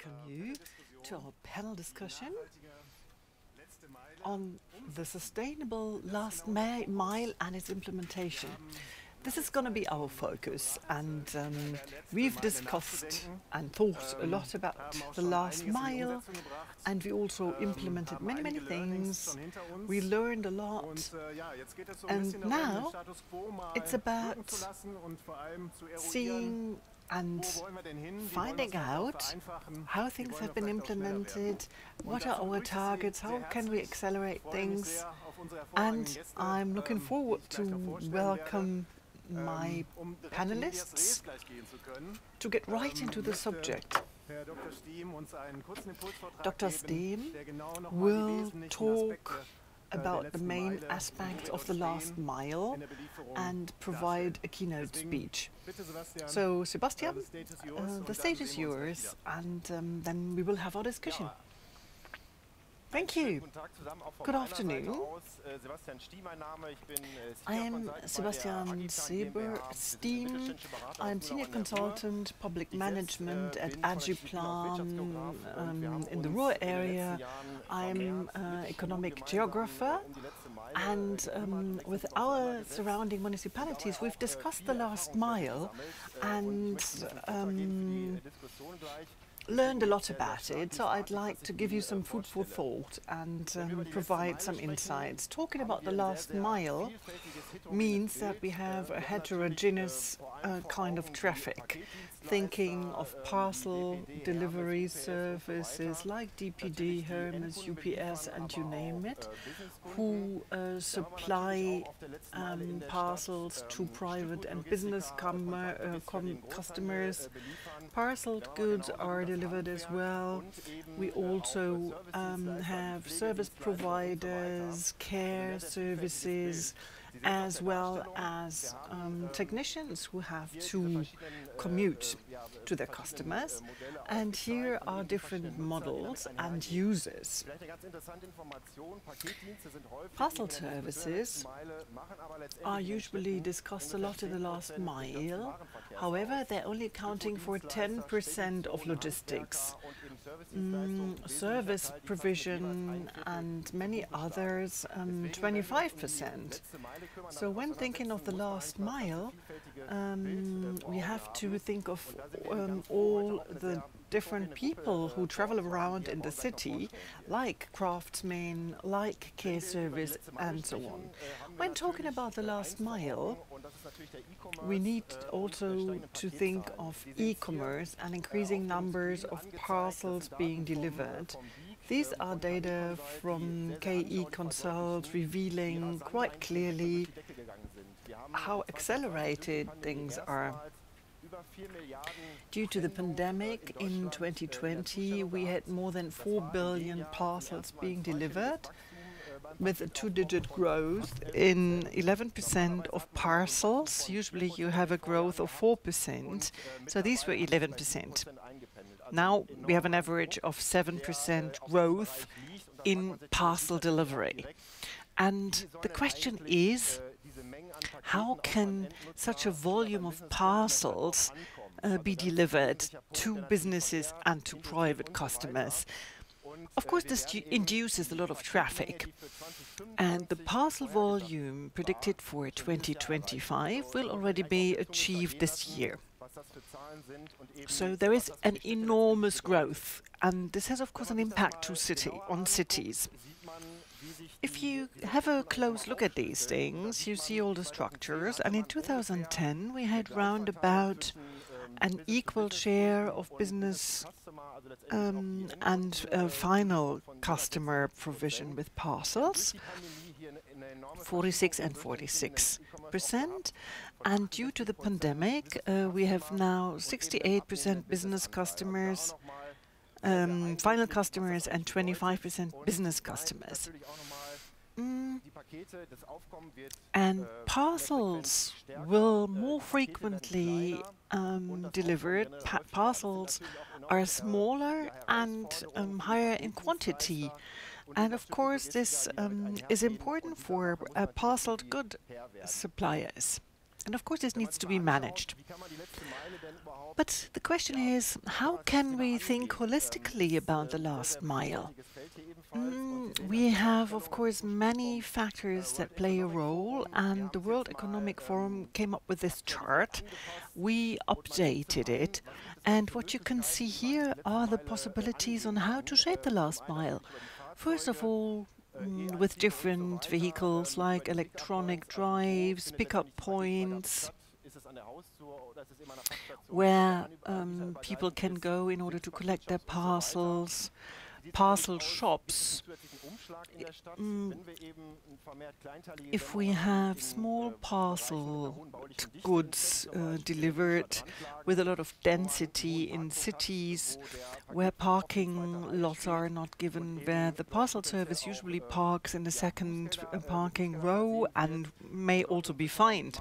welcome you to our panel discussion on the sustainable last mile and its implementation. This is going to be our focus, and we've discussed and thought a lot about the last mile, and we also implemented many things. We learned a lot, and now it's about seeing and finding out how things have been implemented, what are our targets, how can we accelerate things, and I'm looking forward to welcome my panelists to get right into the subject. Dr. Stiehm will talk about the main aspects of the last mile and provide a keynote speech. So, Sebastian, the stage is yours, and then we will have our discussion. Thank you. Good afternoon. I am Sebastian Stiehm. I'm Senior Consultant Public Management at agiplan in the rural area. I'm economic geographer, and with our surrounding municipalities we've discussed the last mile and learned a lot about it, so I'd like to give you some food for thought and provide some insights. Talking about the last mile means that we have a heterogeneous kind of traffic, thinking of parcel delivery services like DPD, Hermes, UPS, and you name it, who supply parcels to private and business customers. Parceled goods are delivered as well. We also have service providers, care services, as well as technicians who have to commute to their customers. And here are different models and users. Parcel services are usually discussed a lot in the last mile. However, they're only accounting for 10% of logistics. Service provision and many others, 25%. So when thinking of the last mile, we have to think of all the different people who travel around in the city, like craftsmen, like care service, and so on. When talking about the last mile, we need also to think of e-commerce and increasing numbers of parcels being delivered. These are data from KI Consult revealing quite clearly how accelerated things are. Due to the pandemic in 2020, we had more than 4 billion parcels being delivered, with a two-digit growth in 11% of parcels. Usually you have a growth of 4%, so these were 11%. Now we have an average of 7% growth in parcel delivery. And the question is, how can such a volume of parcels be delivered to businesses and to private customers? Of course, this induces a lot of traffic, and the parcel volume predicted for 2025 will already be achieved this year. So there is an enormous growth, and this has, of course, an impact on cities. If you have a close look at these things, you see all the structures, and in 2010 we had round about an equal share of business and final customer provision with parcels, 46 and 46%. And due to the pandemic, we have now 68% business customers, final customers, and 25% business customers. And parcels will more frequently delivered. Parcels are smaller and higher in quantity. And of course, this is important for parceled good suppliers. And of course, this needs to be managed. But the question is, how can we think holistically about the last mile? We have, of course, many factors that play a role, and the World Economic Forum came up with this chart. We updated it, and what you can see here are the possibilities on how to shape the last mile. First of all, with different vehicles like electronic drives, pickup points, where people can go in order to collect their parcels, parcel shops. If we have small parcel goods delivered with a lot of density in cities where parking lots are not given, where the parcel service usually parks in the second parking row and may also be fined.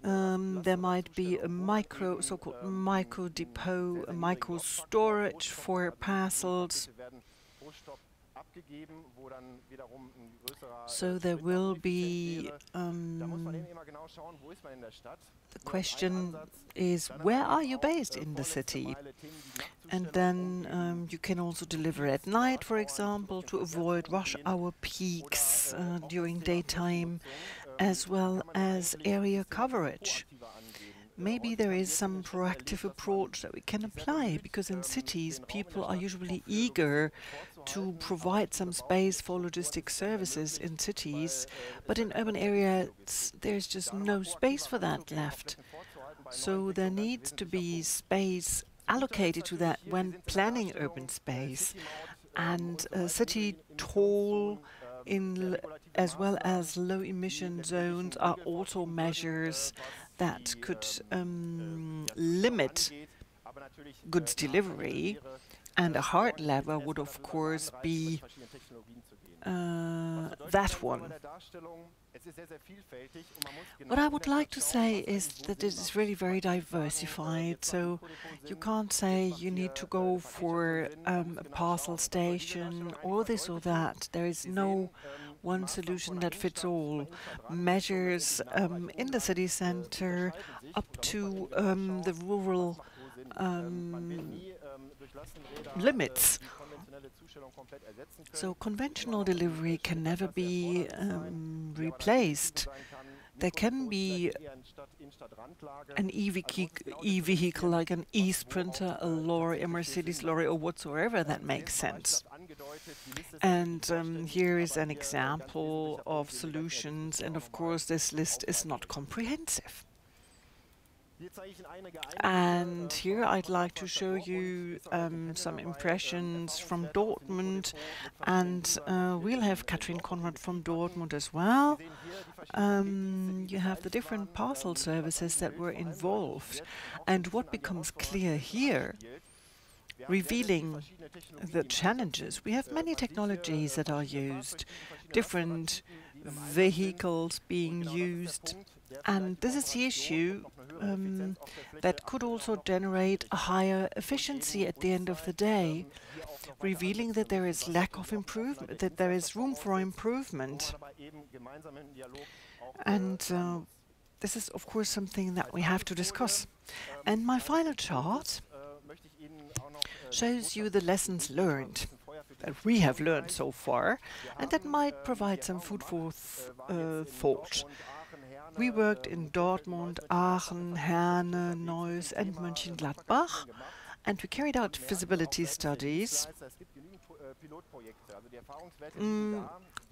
There might be a so-called micro depot, a micro storage for parcels. So there will be, the question is, where are you based in the city? And then you can also deliver at night, for example, to avoid rush hour peaks during daytime, as well as area coverage. Maybe there is some proactive approach that we can apply, because in cities people are usually eager to provide some space for logistic services in cities, but in urban areas there's just no space for that left. So there needs to be space allocated to that when planning urban space, and city toll as well as low emission zones are also measures that could limit goods delivery, and a hard lever would of course be that one. What I would like to say is that it is really very diversified, so you can't say you need to go for a parcel station or this or that. There is no one solution that fits all. Measures in the city center up to the rural limits. So conventional delivery can never be replaced. There can be an e-vehicle like an e-Sprinter, a lorry, a Mercedes lorry, or whatsoever that makes sense. And here is an example of solutions, and of course this list is not comprehensive. And here I'd like to show you some impressions from Dortmund, and we'll have Kathrin Konrad from Dortmund as well. You have the different parcel services that were involved, and what becomes clear here, revealing the challenges. We have many technologies that are used, different vehicles being used, and this is the issue that could also generate a higher efficiency at the end of the day, revealing that there is lack of improvement, that there is room for improvement. And this is, of course, something that we have to discuss. And my final chart shows you the lessons learned that we have learned so far, and that might provide some food for thought. We worked in Dortmund, Aachen, Herne, Neuss and Mönchengladbach, and we carried out feasibility studies.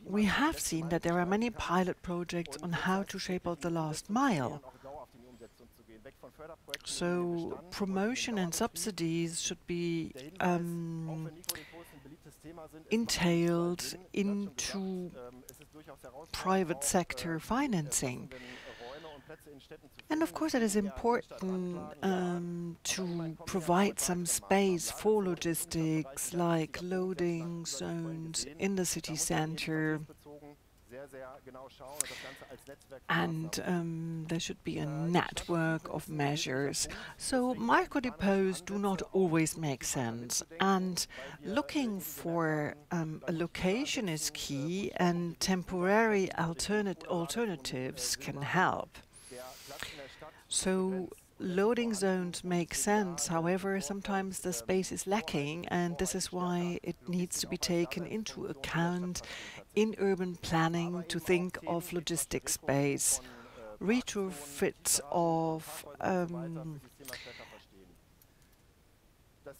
We have seen that there are many pilot projects on how to shape out the last mile. So promotion and subsidies should be entailed into private sector financing. And of course it is important to provide some space for logistics, like loading zones in the city center. And there should be a network of measures. So micro-depots do not always make sense, and looking for a location is key, and temporary alternatives can help. So loading zones make sense, however, sometimes the space is lacking, and this is why it needs to be taken into account in urban planning to think of logistics space. Retrofits of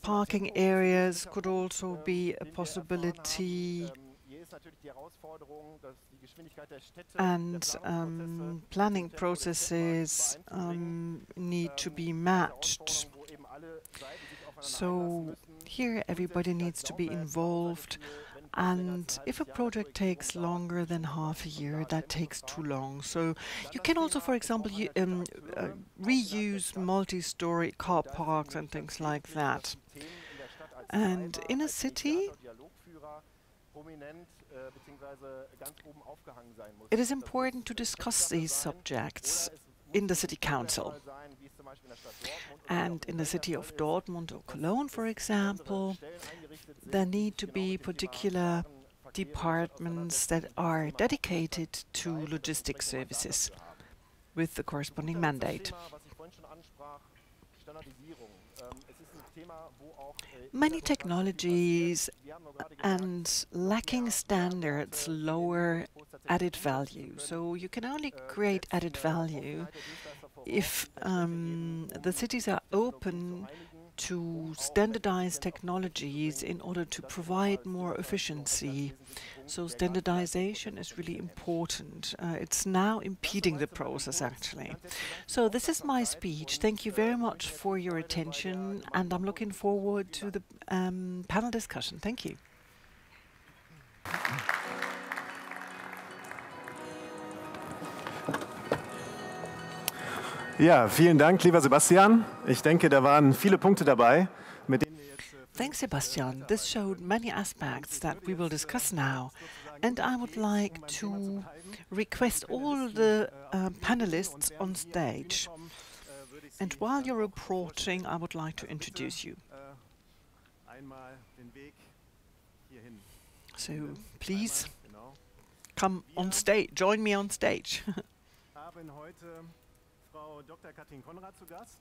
parking areas could also be a possibility, and planning processes need to be matched. So here everybody needs to be involved, and if a project takes longer than half a year, that takes too long. So you can also, for example, reuse multi-story car parks and things like that. And in a city, it is important to discuss these subjects in the city council. And in the city of Dortmund or Cologne, for example, there need to be particular departments that are dedicated to logistics services with the corresponding mandate. Many technologies and lacking standards lower added value. So you can only create added value if the cities are open to standardized technologies in order to provide more efficiency. So standardization is really important. It's now impeding the process, actually. So this is my speech. Thank you very much for your attention, and I'm looking forward to the panel discussion. Thank you. Ja, vielen Dank, lieber Sebastian. Ich denke, da waren viele Punkte dabei, mit denen wir jetzt Thanks, Sebastian. This showed many aspects that we will discuss now. And I would like to request all the panelists on stage. And while you're reporting, I would like to introduce you. So please come on stage, join me on stage.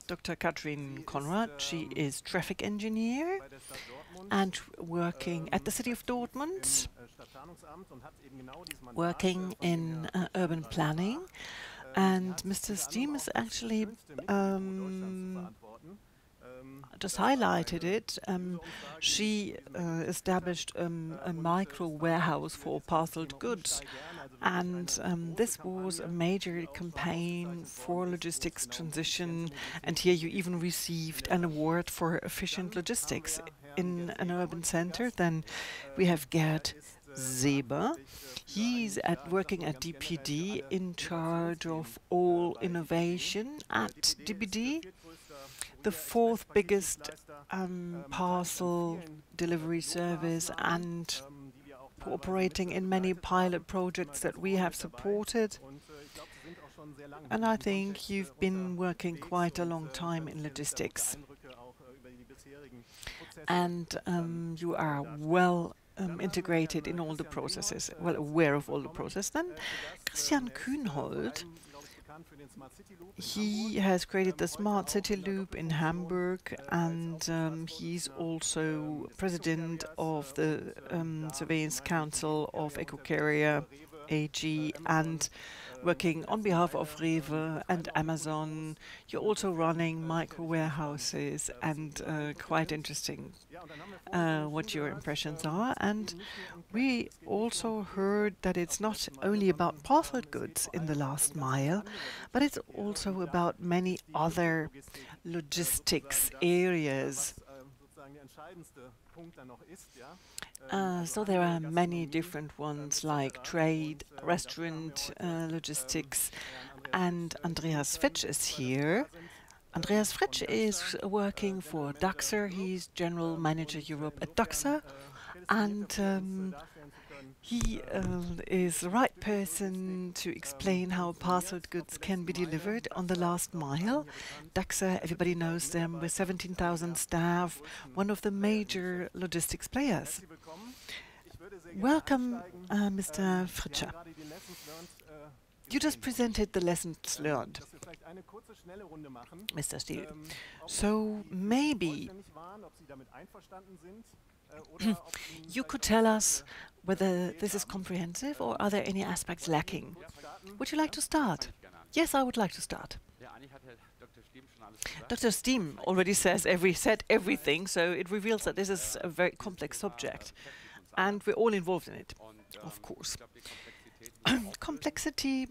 Dr. Kathrin Konrad, she is traffic engineer and working at the city of Dortmund, working in urban planning. And Mr. Stiehm is actually just highlighted it. She established a micro warehouse for parceled goods. And this was a major campaign for logistics transition. And here you even received an award for efficient logistics in an urban center. Then we have Gerd Seber. He's working at DPD, in charge of all innovation at DPD, the fourth biggest parcel delivery service, and cooperating in many pilot projects that we have supported. And I think you've been working quite a long time in logistics. And you are well integrated in all the processes, well aware of all the processes. Then Christian Kühnhold, he has created the Smart City Loop in Hamburg, and he's also president of the Surveillance Council of ecoCARRIER AG, and working on behalf of Rewe and Amazon. You're also running micro warehouses, and quite interesting what your impressions are. And we also heard that it's not only about parcel goods in the last mile, but it's also about many other logistics areas. So there are many different ones like trade, restaurant, logistics, and Andreas Fritsch is here. Andreas Fritsch is working for Dachser. He's General Manager Europe at Dachser, and he is the right person to explain how parceled goods can be delivered on the last mile. Dachser, everybody knows them, with 17,000 staff, one of the major logistics players. Welcome, Mr. Fritscher. You just presented the lessons learned, Mr. Stiehm. So maybe you could tell us whether this is comprehensive or are there any aspects lacking? Would you like to start? Yes, I would like to start. Dr. Stiehm already said everything, so it reveals that this is a very complex subject, and we're all involved in it, of course. Complexity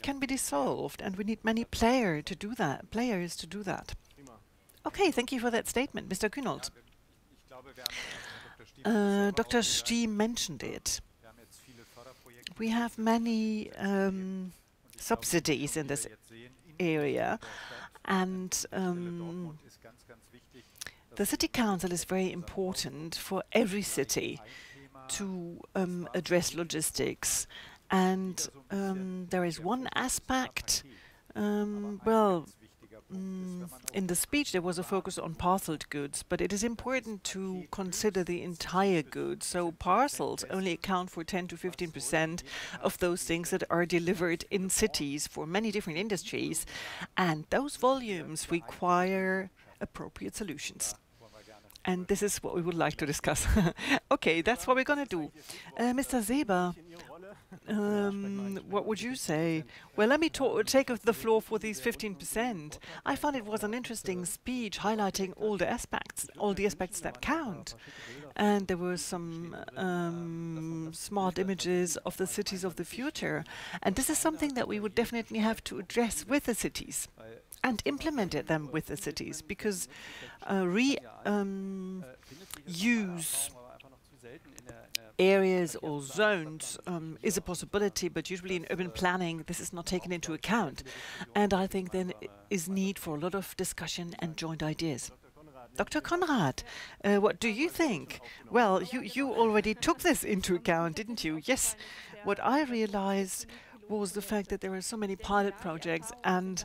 can be dissolved, and we need many players to do that. Okay, thank you for that statement, Mr. Kühnhold. Dr. Stiehm mentioned it. We have many subsidies in this area, and the city council is very important for every city to address logistics. And there is one aspect, in the speech there was a focus on parceled goods, but it is important to consider the entire goods. So parcels only account for 10 to 15% of those things that are delivered in cities for many different industries, and those volumes require appropriate solutions. And this is what we would like to discuss. Okay, that's what we're going to do. Mr. Seber, what would you say? Well, let me take the floor for these 15%. I found it was an interesting speech highlighting all the aspects that count. And there were some smart images of the cities of the future. And this is something that we would definitely have to address with the cities and implemented them with the cities, because use areas or zones is a possibility, but usually in urban planning this is not taken into account. And I think there is need for a lot of discussion and joint ideas. Dr. Konrad, what do you think? Well, you already took this into account, didn't you? Yes. What I realized was the fact that there are so many pilot projects, and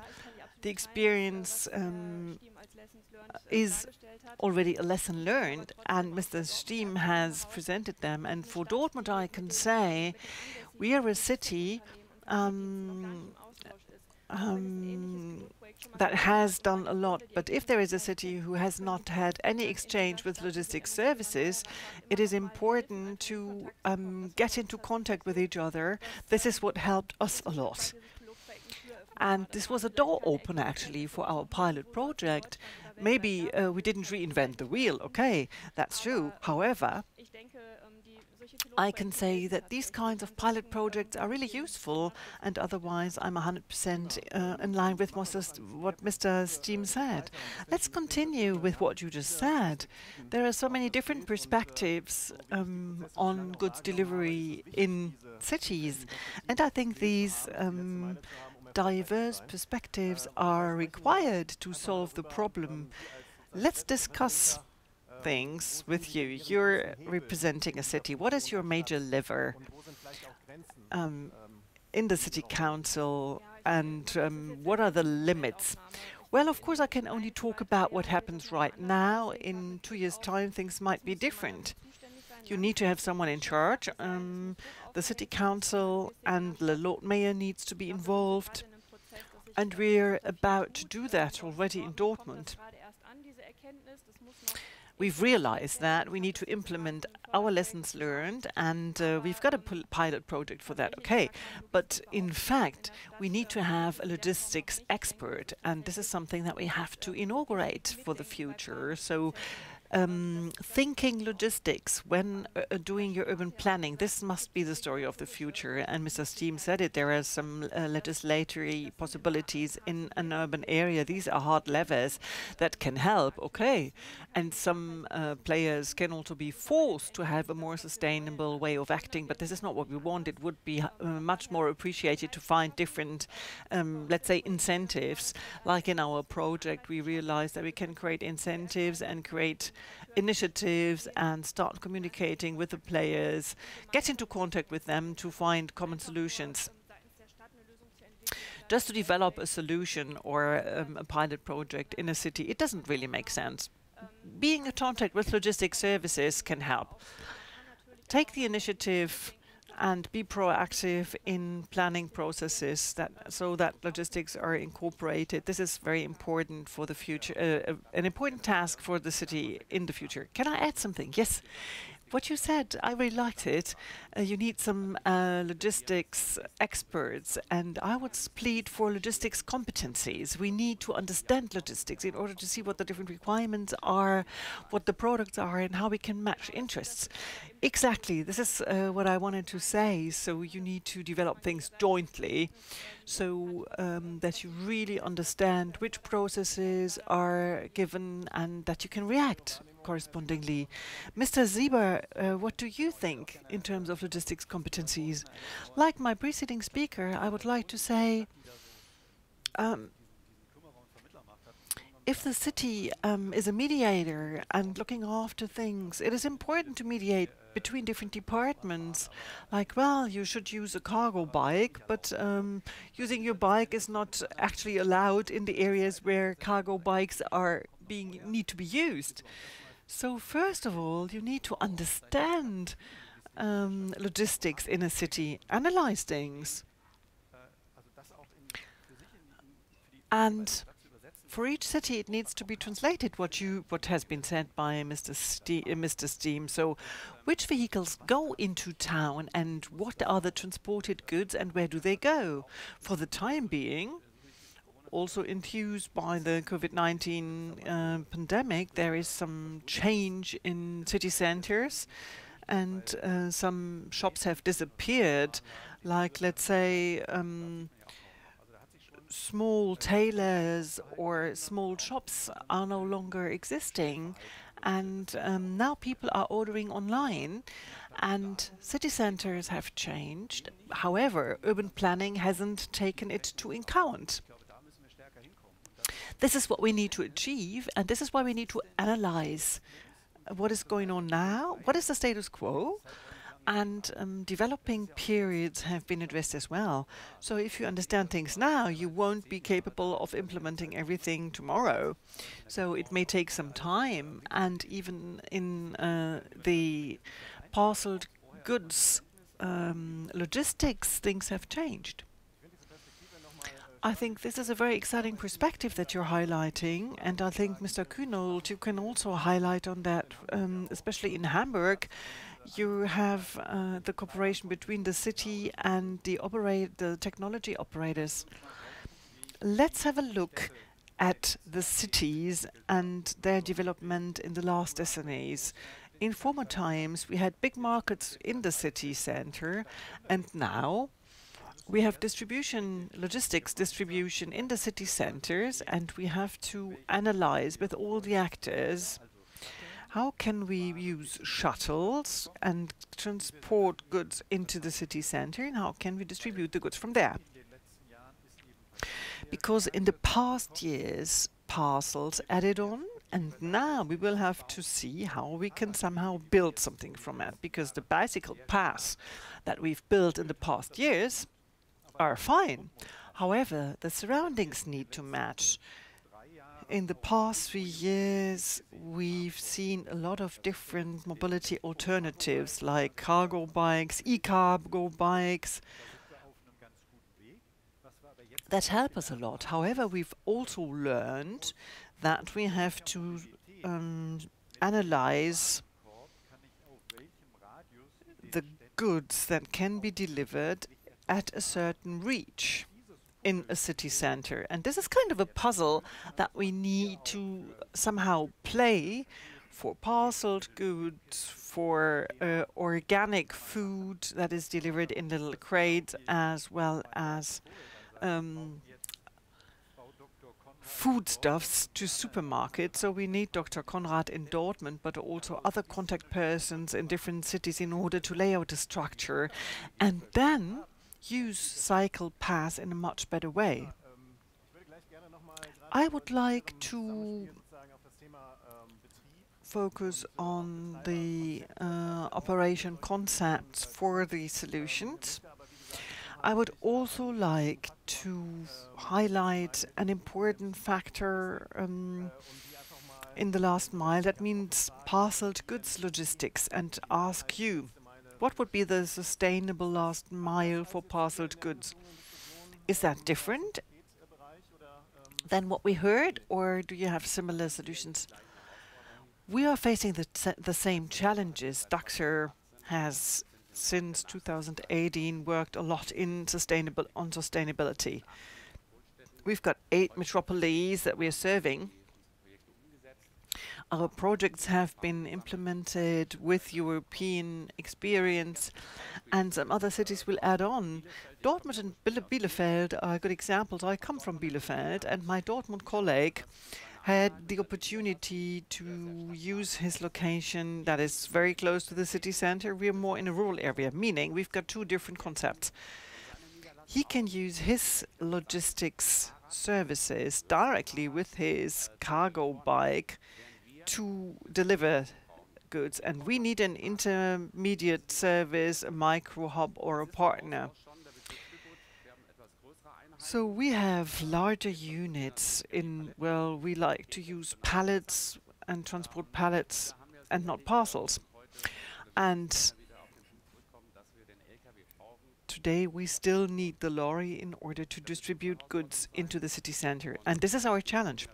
the experience is already a lesson learned, and Mr. Stiehm has presented them. And for Dortmund, I can say we are a city that has done a lot. But if there is a city who has not had any exchange with logistics services, it is important to get into contact with each other. This is what helped us a lot. And this was a door opener, actually, for our pilot project. Maybe we didn't reinvent the wheel, okay, that's true. However, I can say that these kinds of pilot projects are really useful, and otherwise I'm 100% in line with what Mr. Stiehm said. Let's continue with what you just said. There are so many different perspectives on goods delivery in cities, and I think these diverse perspectives are required to solve the problem. Let's discuss things with you. You're representing a city. What is your major lever in the city council, and what are the limits? Well, of course, I can only talk about what happens right now. In 2 years' time, things might be different. You need to have someone in charge. The city council and the Lord Mayor needs to be involved, and we're about to do that already in Dortmund. We've realized that we need to implement our lessons learned, and we've got a pilot project for that, okay. But in fact, we need to have a logistics expert, and this is something that we have to inaugurate for the future. So thinking logistics when doing your urban planning, this must be the story of the future. And Mr. Stiehm said it, there are some legislatory possibilities in an urban area. These are hard levers that can help, okay. And some players can also be forced to have a more sustainable way of acting, but this is not what we want. It would be much more appreciated to find different, let's say, incentives. Like in our project, we realized that we can create incentives and create initiatives and start communicating with the players, get into contact with them to find common solutions. Just to develop a solution or a pilot project in a city, it doesn't really make sense. Being in contact with logistics services can help. Take the initiative and be proactive in planning processes so that logistics are incorporated. This is very important for the future, an important task for the city in the future. Can I add something? Yes. What you said, I really liked it. You need some logistics experts, and I would plead for logistics competencies. We need to understand logistics in order to see what the different requirements are, what the products are, and how we can match interests. Exactly, this is what I wanted to say. So you need to develop things jointly so that you really understand which processes are given and that you can react correspondingly. Mr. Seber, what do you think in terms of logistics competencies? Like my preceding speaker, I would like to say if the city is a mediator and looking after things, it is important to mediate between different departments. Like, well, you should use a cargo bike, but using your bike is not actually allowed in the areas where cargo bikes need to be used. So first of all, you need to understand logistics in a city, analyze things. And for each city, it needs to be translated what has been said by Mr. Stiehm. So, which vehicles go into town, and what are the transported goods, and where do they go? For the time being, also infused by the COVID-19 pandemic, there is some change in city centers, and some shops have disappeared. Like, let's say, small tailors or small shops are no longer existing, and now people are ordering online, and city centers have changed. However, urban planning hasn't taken it to account. This is what we need to achieve, and this is why we need to analyze what is going on now, what is the status quo, and developing periods have been addressed as well. So if you understand things now, you won't be capable of implementing everything tomorrow. So it may take some time, and even in the parceled goods logistics, things have changed. I think this is a very exciting perspective that you're highlighting, and I think, Mr. Kühnhold, you can also highlight on that, especially in Hamburg. You have the cooperation between the city and the technology operators. Let's have a look at the cities and their development in the last decades. In former times, we had big markets in the city center, and now we have logistics distribution in the city centers, and we have to analyze with all the actors how can we use shuttles and transport goods into the city center, and how can we distribute the goods from there. Because in the past years, parcels added on, and now we will have to see how we can somehow build something from it, because the bicycle paths that we've built in the past years are fine. However, the surroundings need to match. In the past 3 years, we've seen a lot of different mobility alternatives, like cargo bikes, e-cargo bikes, that help us a lot. However, we've also learned that we have to analyze the goods that can be delivered at a certain reach in a city center. And this is kind of a puzzle that we need to somehow play for parceled goods, for organic food that is delivered in little crates, as well as foodstuffs to supermarkets. So we need Dr. Konrad in Dortmund, but also other contact persons in different cities in order to lay out a structure and then use cycle paths in a much better way. I would like to focus on the operation concepts for the solutions. I would also like to highlight an important factor in the last mile. That means parceled goods logistics, and ask you, What would be the sustainable last mile for parceled goods? Is that different than what we heard, or do you have similar solutions? We are facing the same challenges. Dachser has, since 2018, worked a lot on sustainability. We've got 8 metropolises that we are serving. Our projects have been implemented with European experience, and some other cities will add on. Dortmund and Bielefeld are good examples. I come from Bielefeld, and my Dortmund colleague had the opportunity to use his location that is very close to the city center. We are more in a rural area, meaning we've got 2 different concepts. He can use his logistics services directly with his cargo bike to deliver goods, and we need an intermediate service, a micro hub or a partner. So we have larger units well, we like to use pallets and transport pallets and not parcels. And today we still need the lorry in order to distribute goods into the city center. And this is our challenge.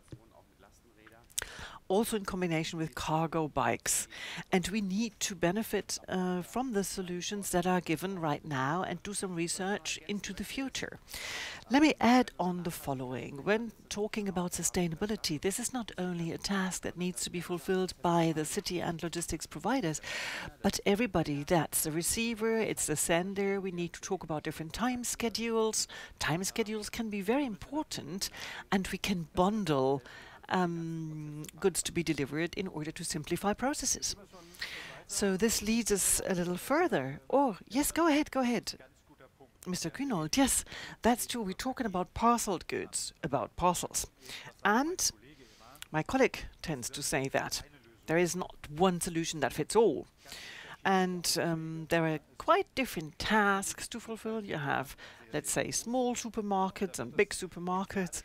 Also in combination with cargo bikes. And we need to benefit from the solutions that are given right now and do some research into the future. Let me add on the following. When talking about sustainability, this is not only a task that needs to be fulfilled by the city and logistics providers, but everybody. That's the receiver, it's the sender. We need to talk about different time schedules. Time schedules can be very important, and we can bundle goods to be delivered in order to simplify processes. So this leads us a little further. Oh, yes, go ahead. Mr. Kühnhold, yes, that's true. We're talking about parceled goods, about parcels. And my colleague tends to say that there is not one solution that fits all. And there are quite different tasks to fulfill. You have, let's say, small supermarkets and big supermarkets.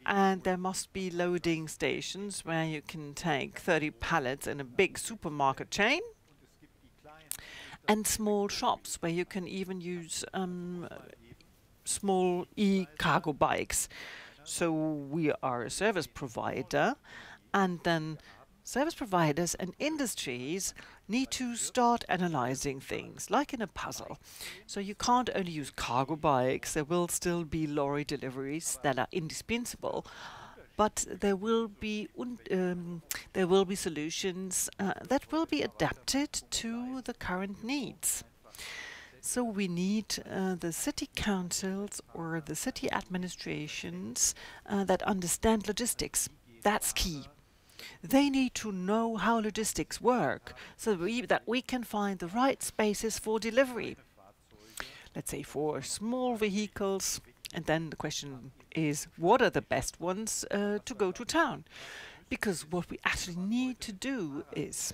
And there must be loading stations where you can take 30 pallets in a big supermarket chain, and small shops where you can even use small e-cargo bikes. So we are a service provider, and then service providers and industries need to start analyzing things like in a puzzle. So you can't only use cargo bikes, there will still be lorry deliveries that are indispensable, but there will be solutions that will be adapted to the current needs. So we need the city councils or the city administrations that understand logistics. That's key. They need to know how logistics work so that we can find the right spaces for delivery. Let's say for small vehicles, and then the question is, what are the best ones to go to town? Because what we actually need to do is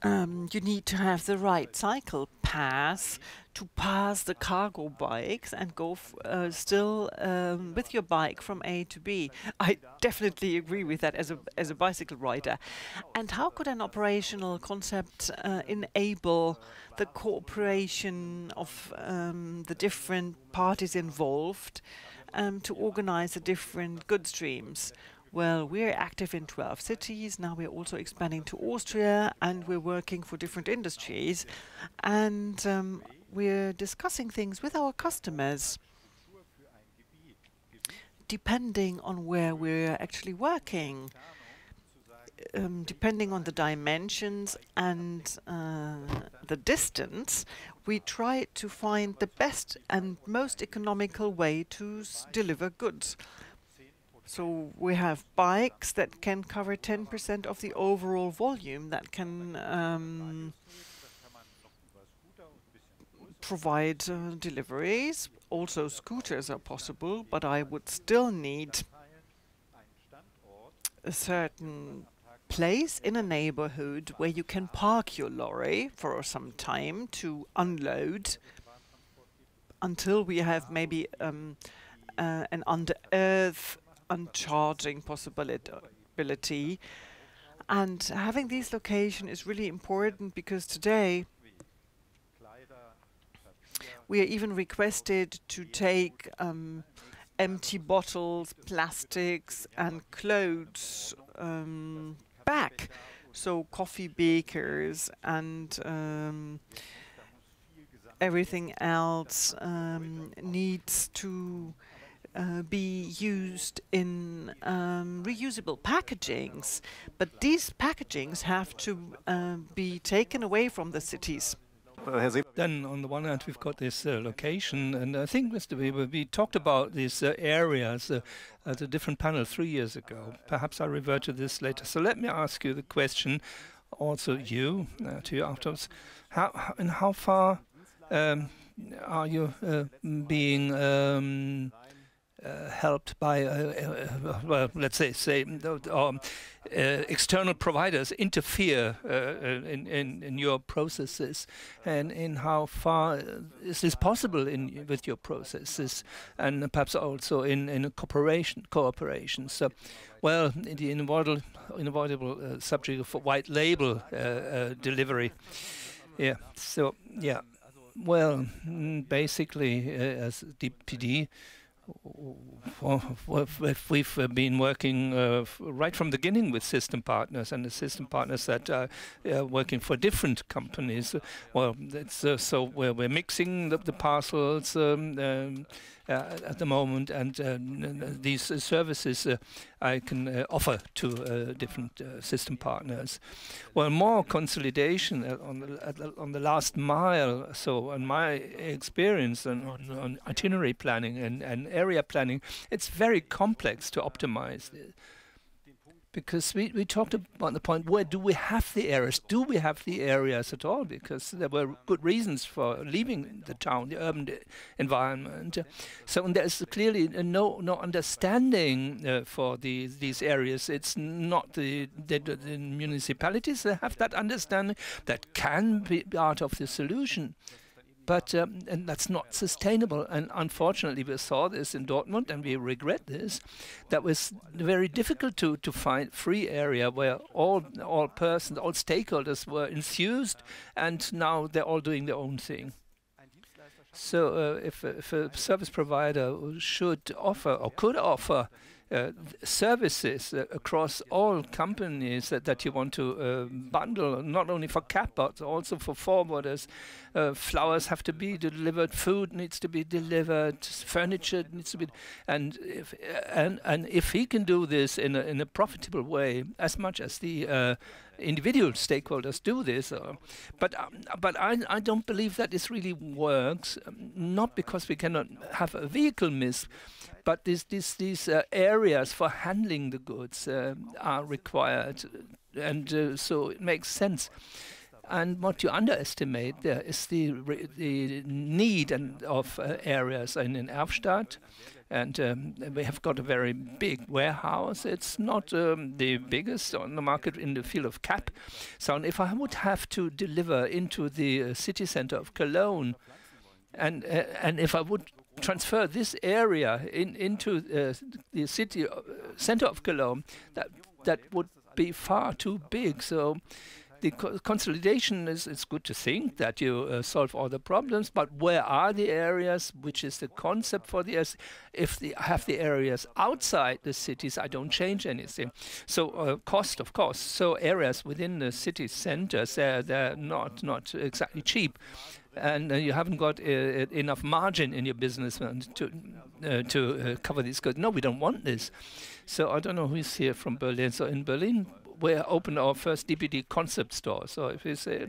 you need to have the right cycle path to pass the cargo bikes and go still with your bike from A to B. I definitely agree with that as a bicycle rider. And how could an operational concept enable the cooperation of the different parties involved to organize the different good streams? Well, we're active in 12 cities. Now we're also expanding to Austria, and we're working for different industries. And we're discussing things with our customers, depending on where we're actually working, depending on the dimensions and the distance. We try to find the best and most economical way to deliver goods. So we have bikes that can cover 10% of the overall volume, that can provide deliveries. Also scooters are possible, but I would still need a certain place in a neighborhood where you can park your lorry for some time to unload until we have maybe an under-earth uncharging possibility. And having these locations is really important because today we are even requested to take empty bottles, plastics, and clothes back. So coffee bakers and everything else needs to be used in reusable packagings. But these packagings have to be taken away from the cities. Then, on the one hand, we've got this location, and I think, Mr. Weber, we talked about these areas at a different panel 3 years ago. Perhaps I'll revert to this later. So let me ask you the question, also you, to you afterwards. How far are you being helped by, well, let's say external providers interfere in your processes, and in how far is this possible with your processes, and perhaps also in cooperation. So, well, the inevitable subject of white label delivery. Yeah. So yeah. Well, basically, as DPD. We've been working right from the beginning with system partners, and the system partners that are working for different companies. Well, it's, so we're mixing the parcels at the moment, and these services I can offer to different system partners. Well, more consolidation on the last mile. So, in my experience on itinerary planning and area planning, it's very complex to optimize this. Because we talked about the point, where do we have the areas? Do we have the areas at all? Because there were good reasons for leaving the town, the urban environment. So there's clearly no understanding for these areas. It's not the municipalities that have that understanding. That can be part of the solution. But and that's not sustainable. And unfortunately, we saw this in Dortmund, and we regret this. That was very difficult to find free area where all persons, all stakeholders were enthused, and now they're all doing their own thing. So if a service provider should offer or could offer services across all companies that you want to bundle, not only for CAP, but also for forwarders. Flowers have to be delivered, food needs to be delivered, furniture needs to be, and if he can do this in a profitable way, as much as the individual stakeholders do this, but I don't believe that this really works. Not because we cannot have a vehicle miss, but these areas for handling the goods are required, and so it makes sense. And what you underestimate there is the need of areas in Erfstadt. And we have got a very big warehouse. It's not the biggest on the market in the field of CAP. So if I would have to deliver into the city center of Cologne, and if I would transfer this area into the city center of Cologne, that would be far too big. So the consolidation it's good to think that you solve all the problems, but where are the areas? Which is the concept for the areas? If they have the areas outside the cities, I don't change anything. So cost, of course. So areas within the city centers, they're not exactly cheap. And you haven't got enough margin in your business to cover these goods. No, we don't want this. So I don't know who's here from Berlin. So in Berlin, we opened our first DPD concept store. So if we say,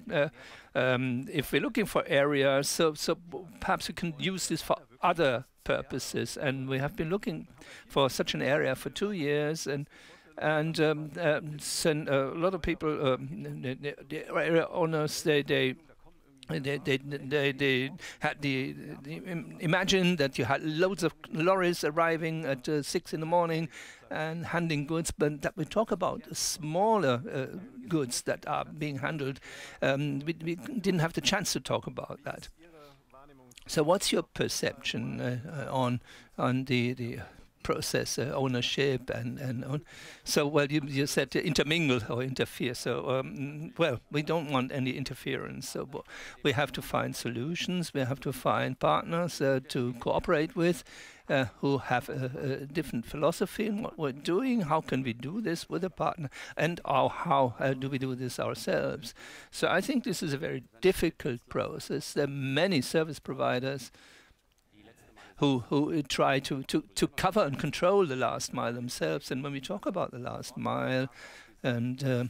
if we're looking for areas, so perhaps we can use this for other purposes. And we have been looking for such an area for 2 years, and so a lot of people, the area owners, they had imagine that you had loads of lorries arriving at 6 in the morning and handling goods, but that we talk about smaller goods that are being handled. We didn't have the chance to talk about that. So what's your perception on the process ownership and on. So, well, you said intermingle or interfere. So, well, we don't want any interference. So we have to find solutions. We have to find partners to cooperate with who have a different philosophy in what we're doing. How can we do this with a partner? And how do we do this ourselves? So I think this is a very difficult process. There are many service providers who try to cover and control the last mile themselves. And when we talk about the last mile, and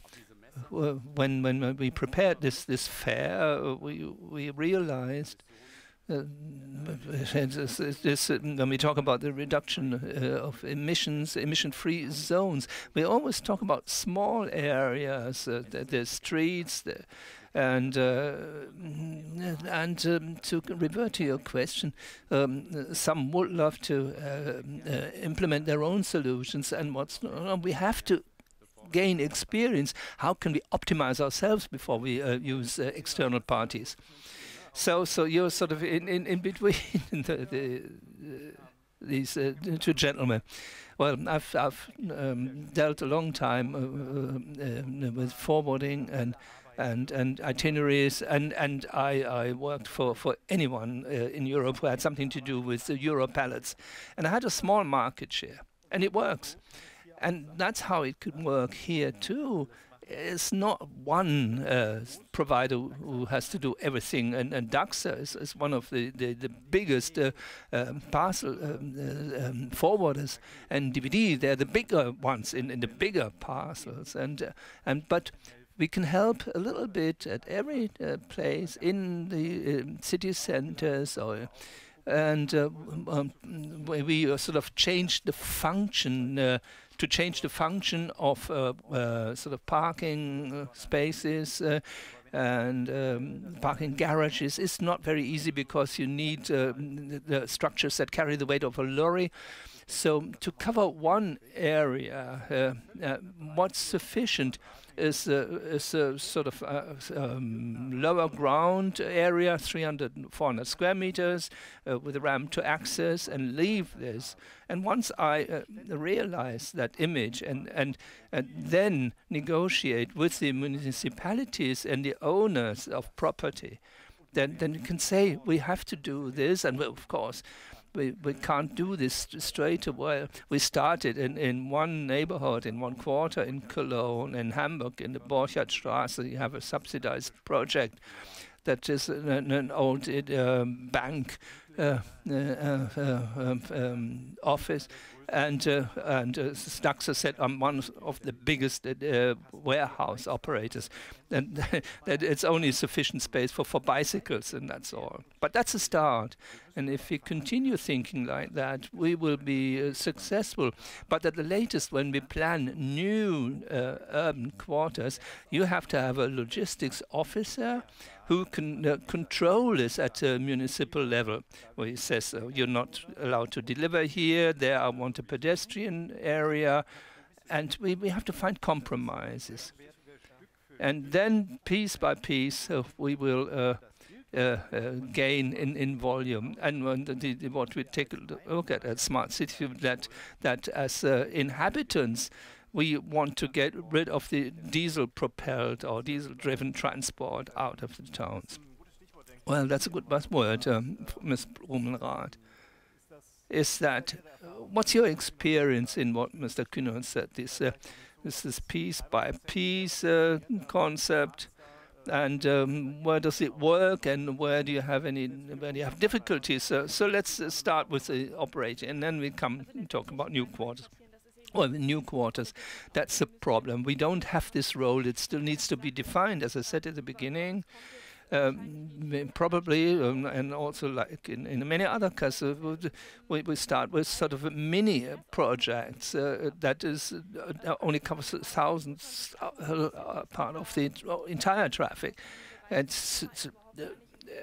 when we prepared this fair, we realized when we talk about the reduction of emissions, emission-free zones, we always talk about small areas, the streets, and to revert to your question, some would love to implement their own solutions, and we have to gain experience. How can we optimize ourselves before we use external parties? So you're sort of in between these two gentlemen. Well, I've dealt a long time with forwarding and itineraries, and I worked for anyone in Europe who had something to do with the Euro pallets, and I had a small market share, and it works, and that's how it could work here too. It's not one provider who has to do everything, and Dachser is one of the biggest parcel forwarders, and DPD, they're the bigger ones in the bigger parcels, but we can help a little bit at every place in the city centers, and we sort of changed the function to change the function of sort of parking spaces and parking garages. Is not very easy because you need the structures that carry the weight of a lorry. So to cover one area, what's sufficient is a sort of lower ground area, 300, 400 square meters, with a ramp to access, and leave this. And once I realize that image and then negotiate with the municipalities and the owners of property, then you can say we have to do this, and of course we can't do this straight away. We started in one neighborhood, in one quarter in Cologne, in Hamburg, in the Borchardt. You have a subsidized project that is an old bank office, and Dachser said I'm one of the biggest warehouse operators, and that it's only sufficient space for bicycles, and that's all. But that's a start, and if we continue thinking like that, we will be successful. But at the latest, when we plan new urban quarters, you have to have a logistics officer who can control this at a municipal level, where he says you're not allowed to deliver here, there I want a pedestrian area, and we have to find compromises. And then piece by piece we will gain in volume. And what we take a look at smart city, that as inhabitants, we want to get rid of the diesel-propelled or diesel-driven transport out of the towns. Well, that's a good buzzword, Ms. Blumenrath. Is that, what's your experience in what Mr. Kühnhold said, this piece by piece concept, and where does it work, and where do you have difficulties? So let's start with the operating, and then we come and talk about new quarters. Well, the new quarters, that's a problem. We don't have this role. It still needs to be defined, as I said at the beginning. Probably, and also like in many other cases, we start with sort of mini projects that is only covers thousands part of the entire traffic.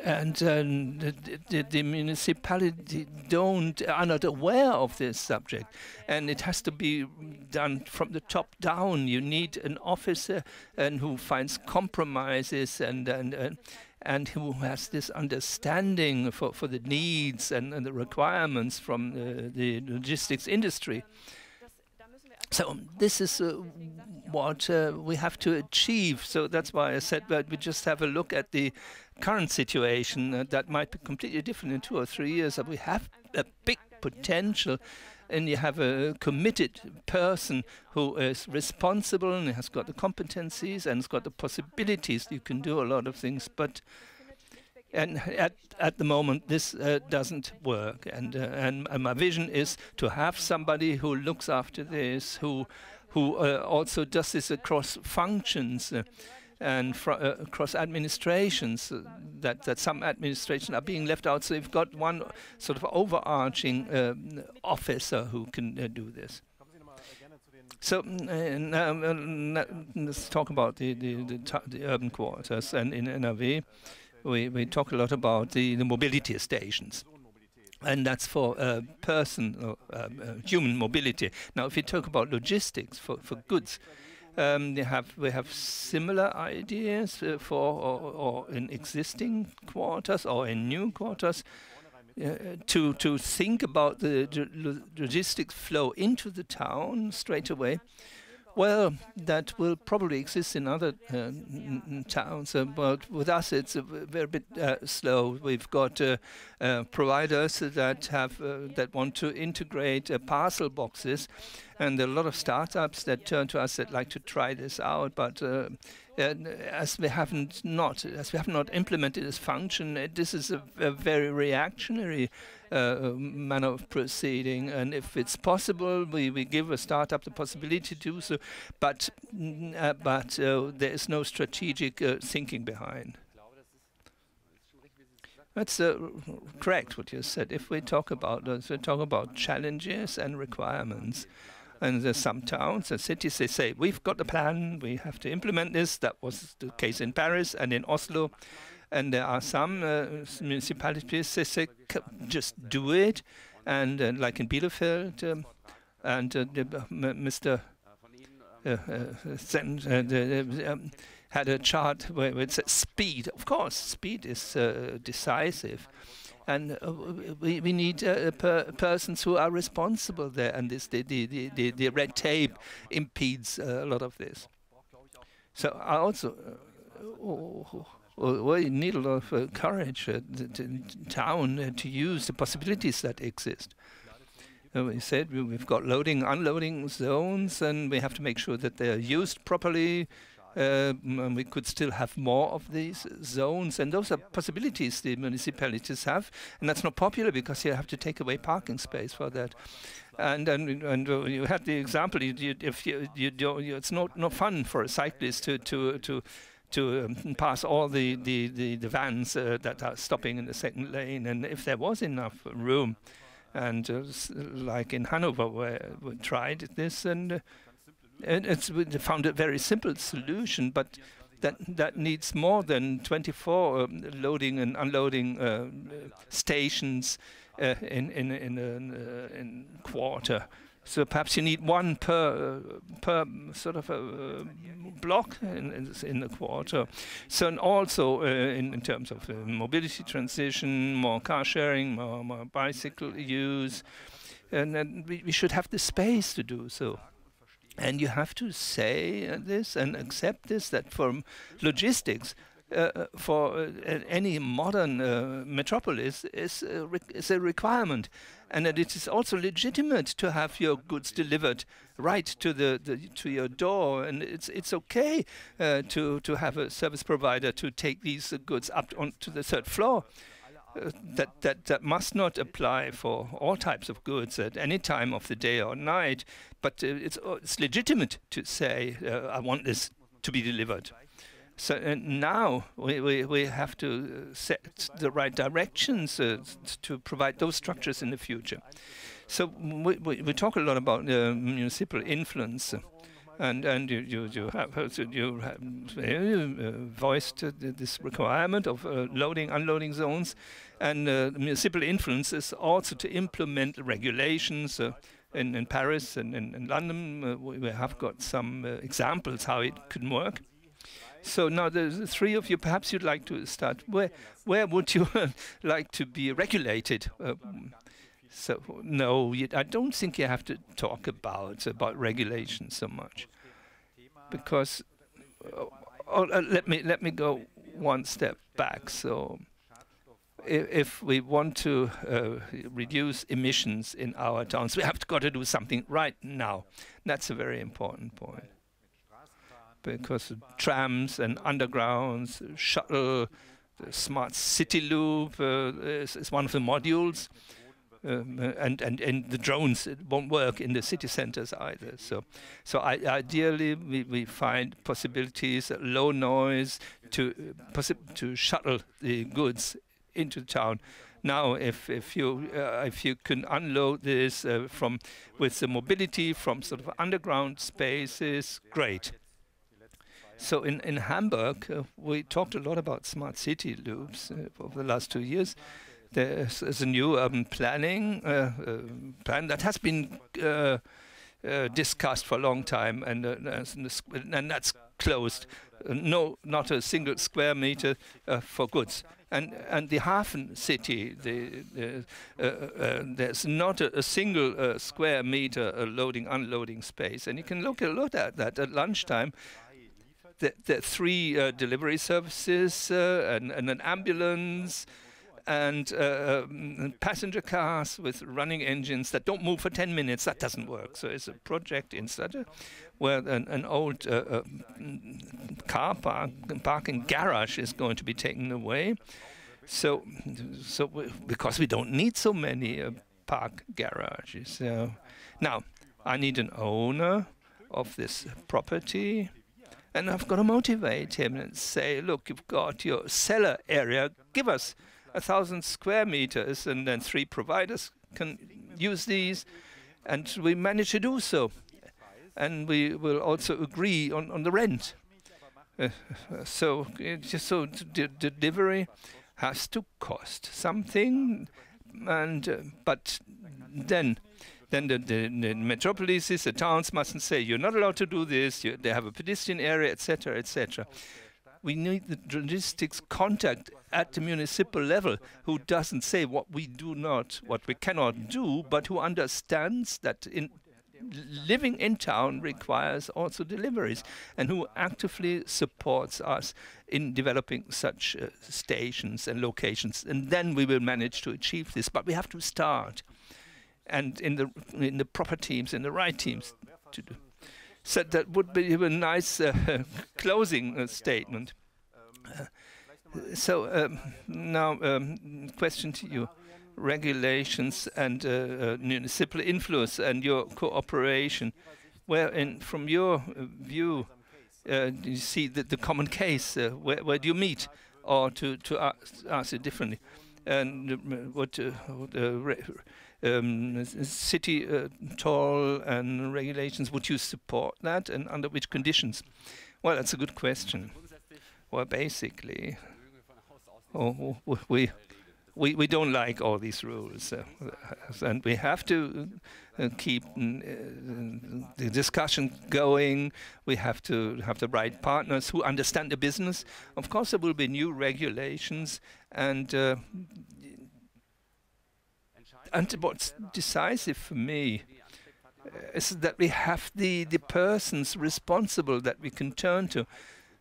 And the municipality are not aware of this subject, and it has to be done from the top down. You need an officer and who finds compromises, and and who has this understanding for the needs and the requirements from the logistics industry. So this is what we have to achieve. So that's why I said that we just have a look at the current situation. That might be completely different in 2 or 3 years. We have a big potential, and you have a committed person who is responsible and has got the competencies and has got the possibilities. You can do a lot of things, but at the moment this doesn't work. And my vision is to have somebody who looks after this, who also does this across functions. And across administrations, that some administrations are being left out. So you've got one sort of overarching officer who can do this. So let's talk about the urban quarters. And in NRW, we talk a lot about the mobility stations. And that's for human mobility. Now, if you talk about logistics for goods, we have similar ideas or in existing quarters or in new quarters to think about the logistics flow into the town straight away. Well, that will probably exist in other towns, but with us it's a very bit slow. We've got providers that want to integrate parcel boxes, and there are a lot of startups that turn to us that like to try this out. But as we have not implemented this function, this is a very reactionary manner of proceeding, and if it's possible, we give a startup the possibility to do so, but there is no strategic thinking behind. That's correct what you said. If we talk about challenges and requirements, and there's some towns and cities, they say, we've got the plan, we have to implement this. That was the case in Paris and in Oslo. And there are some municipalities, they say, just do it. And like in Bielefeld, and Mr. had a chart where it said speed. Of course, speed is decisive. And we need persons who are responsible there, and the red tape impedes a lot of this. So I also we need a lot of courage the town to use the possibilities that exist. We said we've got loading, unloading zones, and we have to make sure that they are used properly. We could still have more of these zones, and those are possibilities the municipalities have, and that's not popular because you have to take away parking space for that. And you had the example. It's not fun for a cyclist to pass all the vans that are stopping in the second lane, and if there was enough room, and like in Hanover where we tried this, and we found a very simple solution, but that needs more than 24 loading and unloading stations in quarter. So perhaps you need one per sort of a block in the quarter. So and also in terms of mobility transition, more car sharing, more bicycle use, and we should have the space to do so. And you have to say this and accept this, that for logistics, for any modern metropolis is a requirement, and that it is also legitimate to have your goods delivered right to your door, and it's okay to have a service provider to take these goods up onto the third floor. That must not apply for all types of goods at any time of the day or night, but it's legitimate to say, I want this to be delivered. So now we have to set the right directions to provide those structures in the future. So we talk a lot about municipal influence. And you have voiced this requirement of loading, unloading zones, and municipal influence is also to implement regulations. In Paris and in London, we have got some examples how it could work. So now the three of you, perhaps you'd like to start. Where would you like to be regulated? So no, I don't think you have to talk about regulation so much, because let me go one step back. So if we want to reduce emissions in our towns, we have got to do something right now. That's a very important point, because trams and undergrounds, shuttle, the smart city loop is one of the modules. And the drones, it won't work in the city centers either. So ideally we find possibilities, low noise, to shuttle the goods into town. Now, if you can unload this with the mobility from sort of underground spaces, great. So in Hamburg, we talked a lot about smart city loops over the last 2 years. There's a new urban planning plan that has been discussed for a long time, and that's closed. No, not a single square meter for goods. And the Hafen city, there's not a single square meter loading unloading space. And you can look at that at lunchtime. The 3 delivery services and an ambulance, and passenger cars with running engines that don't move for 10 minutes. That doesn't work. So it's a project in Stade where an old car parking garage is going to be taken away. So because we don't need so many park garages. Now, I need an owner of this property, and I've got to motivate him and say, look, you've got your cellar area, give us 1,000 square meters, and then 3 providers can use these, and we manage to do so. And we will also agree on the rent. So delivery has to cost something, and but then the metropolises, the towns mustn't say you're not allowed to do this. They have a pedestrian area, etc., etc. We need the logistics contact at the municipal level, who doesn't say what we cannot do, but who understands that living in town requires also deliveries, and who actively supports us in developing such stations and locations. And then we will manage to achieve this. But we have to start, and in the proper teams, in the right teams to do. So that would be a nice closing statement. Now, question to you. Regulations and municipal influence and your cooperation. From your view, do you see the common case? Where do you meet? Or to ask it differently, and what city toll and regulations, would you support that, and under which conditions? Well, that's a good question. Well, basically, we don't like all these rules, and we have to keep the discussion going. We have to have the right partners who understand the business. Of course, there will be new regulations, and what's decisive for me is that we have the persons responsible that we can turn to,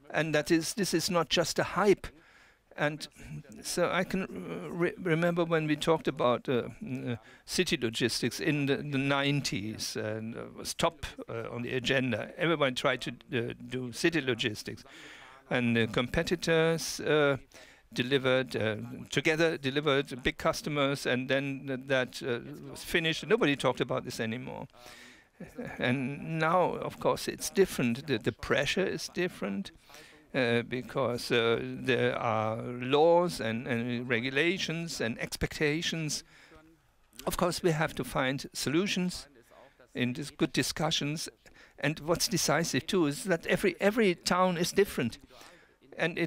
and this is not just a hype. And so I can remember when we talked about city logistics in the 90s, and it was top on the agenda. Everyone tried to do city logistics, and competitors delivered big customers, and then that was finished. Nobody talked about this anymore. And now, of course, it's different. The pressure is different. Because there are laws and regulations and expectations. Of course, we have to find solutions in these good discussions. And what's decisive too is that every town is different, and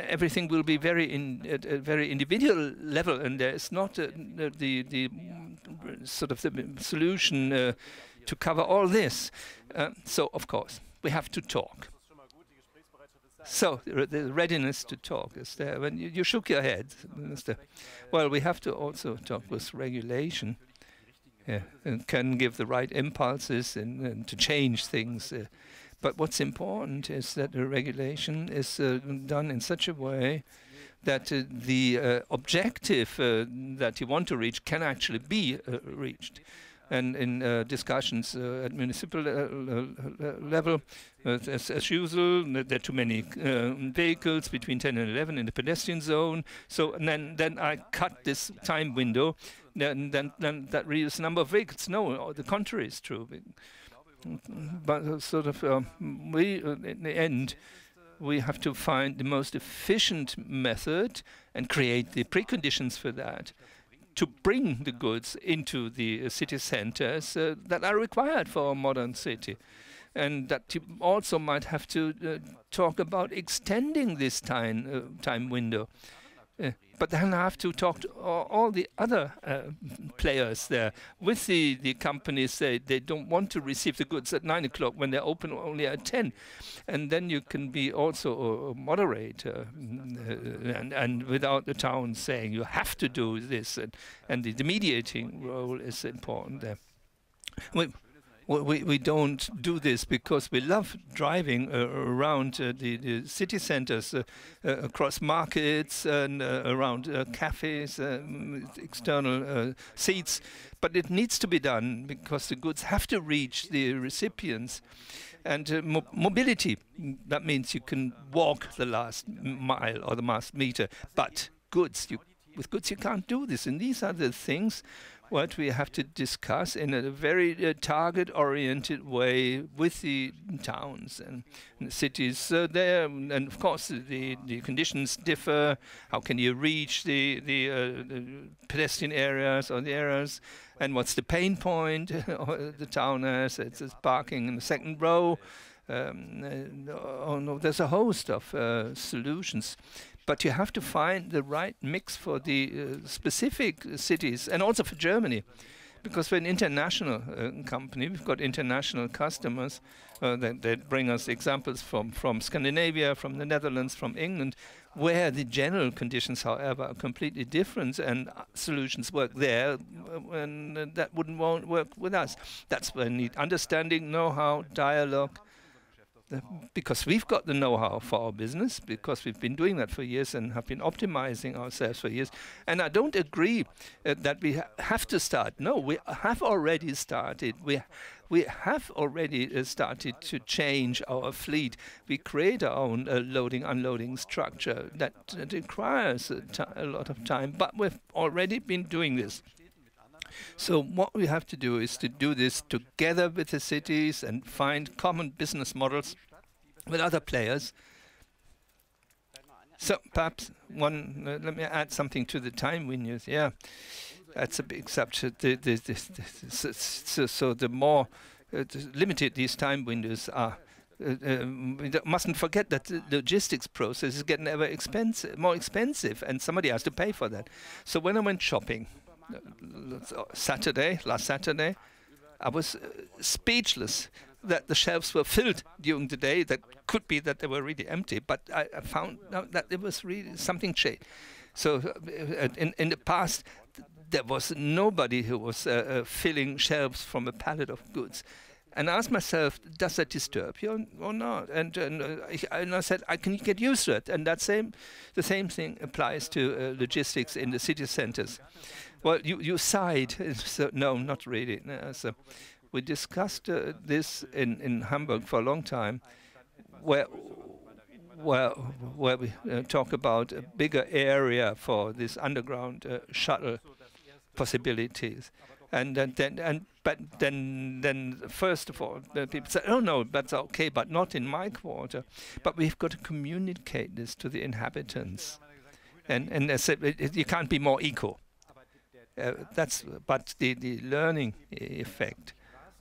everything will be at a very individual level, and there is not the sort of the solution to cover all this. So, of course, we have to talk. So the readiness to talk is there. When you shook your head, Minister. Well, we have to also talk with regulation. And can give the right impulses and to change things. But what's important is that the regulation is done in such a way that the objective that you want to reach can actually be reached. And in discussions at municipal level, as usual, there are too many vehicles between 10 and 11 in the pedestrian zone. So and then I cut this time window. Then that reduces the number of vehicles. No, the contrary is true. But sort of in the end, we have to find the most efficient method and create the preconditions for that to bring the goods into the city centers that are required for a modern city. And that you also might have to talk about extending this time window. But then I have to talk to all the other players there. With the companies, they don't want to receive the goods at 9 o'clock when they're open only at 10. And then you can be also a moderator and without the town saying you have to do this. And the mediating role is important there. We don't do this because we love driving around the city centers, across markets and around cafes, external seats. But it needs to be done because the goods have to reach the recipients. And mobility, that means you can walk the last mile or the last meter. But with goods you can't do this. And these are the things what we have to discuss in a very target-oriented way with the towns and the cities there. And of course, the conditions differ. How can you reach the pedestrian areas or the areas? And what's the pain point the town has? It's parking in the second row. Oh no, there's a host of solutions. But you have to find the right mix for the specific cities and also for Germany. Because we're an international company, we've got international customers that bring us examples from Scandinavia, from the Netherlands, from England, where the general conditions, however, are completely different and solutions work there and that won't work with us. That's where we need understanding, know-how, dialogue. Because we've got the know-how for our business, because we've been doing that for years and have been optimizing ourselves for years. And I don't agree that we have to start. No, we have already started. We have already started to change our fleet. We create our own loading, unloading structure. That requires a lot of time, but we've already been doing this. So what we have to do is to do this together with the cities and find common business models with other players. So perhaps let me add something to the time windows. Yeah, that's a big subject. So the more limited these time windows are, we mustn't forget that the logistics process is getting ever more expensive, and somebody has to pay for that. So when I went shopping, last Saturday, I was speechless that the shelves were filled during the day. That could be that they were really empty, but I found out that it was really something changed. So in the past, there was nobody who was filling shelves from a pallet of goods. And I asked myself, does that disturb you or not? And I said, I can get used to it. And the same thing applies to logistics in the city centers. Well, you sighed. So, no, not really. No, so we discussed this in Hamburg for a long time, where we talk about a bigger area for this underground shuttle possibilities. But then first of all, the people said, oh no, that's okay, but not in my quarter. But we've got to communicate this to the inhabitants. And they said, you can't be more eco. But the learning effect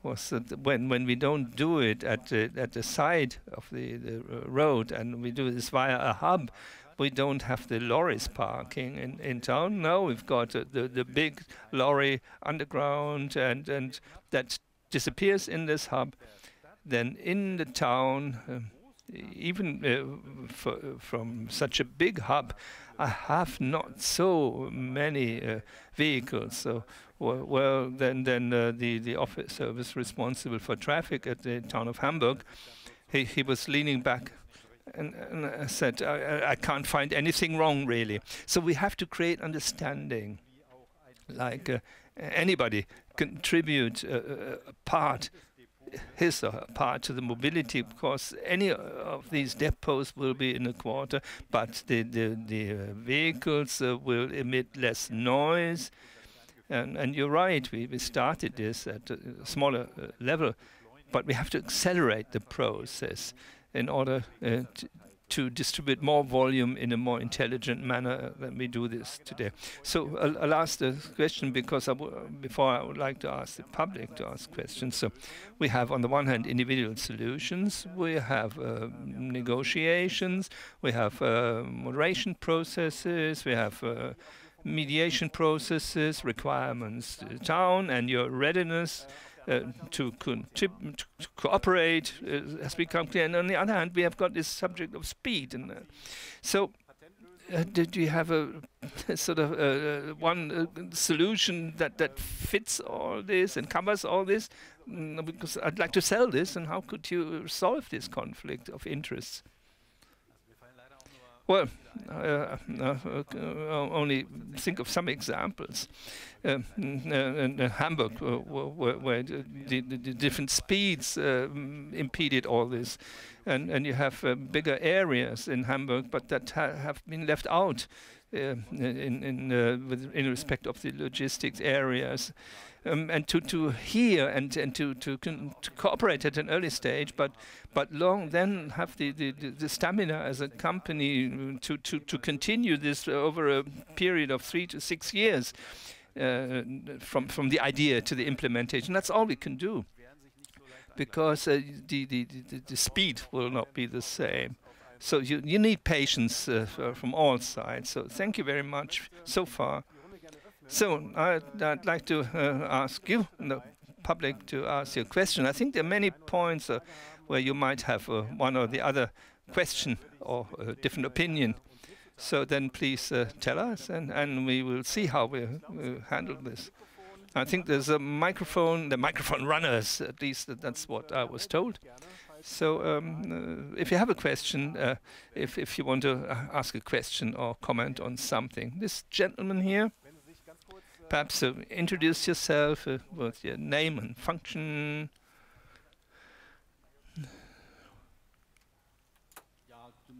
was that when we don't do it at the side of the road and we do this via a hub, we don't have the lorries parking in town. No, we've got the big lorry underground and that disappears in this hub. Then in the town, even from such a big hub, I have not so many vehicles. So, well, then the officer was responsible for traffic at the town of Hamburg. He was leaning back. And I said, I can't find anything wrong, really. So we have to create understanding. Like anybody contribute a part, his or her part to the mobility, because any of these depots will be in a quarter, but the vehicles will emit less noise. And you're right, we started this at a smaller level, but we have to accelerate the process in order to distribute more volume in a more intelligent manner than we do this today. So I'll ask the question because before I would like to ask the public to ask questions. So we have on the one hand individual solutions, we have negotiations, we have moderation processes, we have mediation processes, requirements to the town, and your readiness to cooperate has become clear. And on the other hand, we have got this subject of speed. And so, do you have a sort of one solution that fits all this and covers all this? Because I'd like to sell this, and how could you solve this conflict of interests? Well, only think of some examples. In Hamburg, where the different speeds impeded all this, and you have bigger areas in Hamburg, but that have been left out in respect of the logistics areas. And to hear and to cooperate at an early stage, but then have the stamina as a company to continue this over a period of 3 to 6 years, from the idea to the implementation. That's all we can do, because the speed will not be the same. So you need patience from all sides. So thank you very much so far. So I'd like to ask you, the public, to ask you a question. I think there are many points where you might have one or the other question or a different opinion. So then please tell us, and we will see how we handle this. I think there's a microphone, the microphone runners, at least that's what I was told. So if you have a question, if you want to ask a question or comment on something. This gentleman here. Perhaps introduce yourself with your name and function.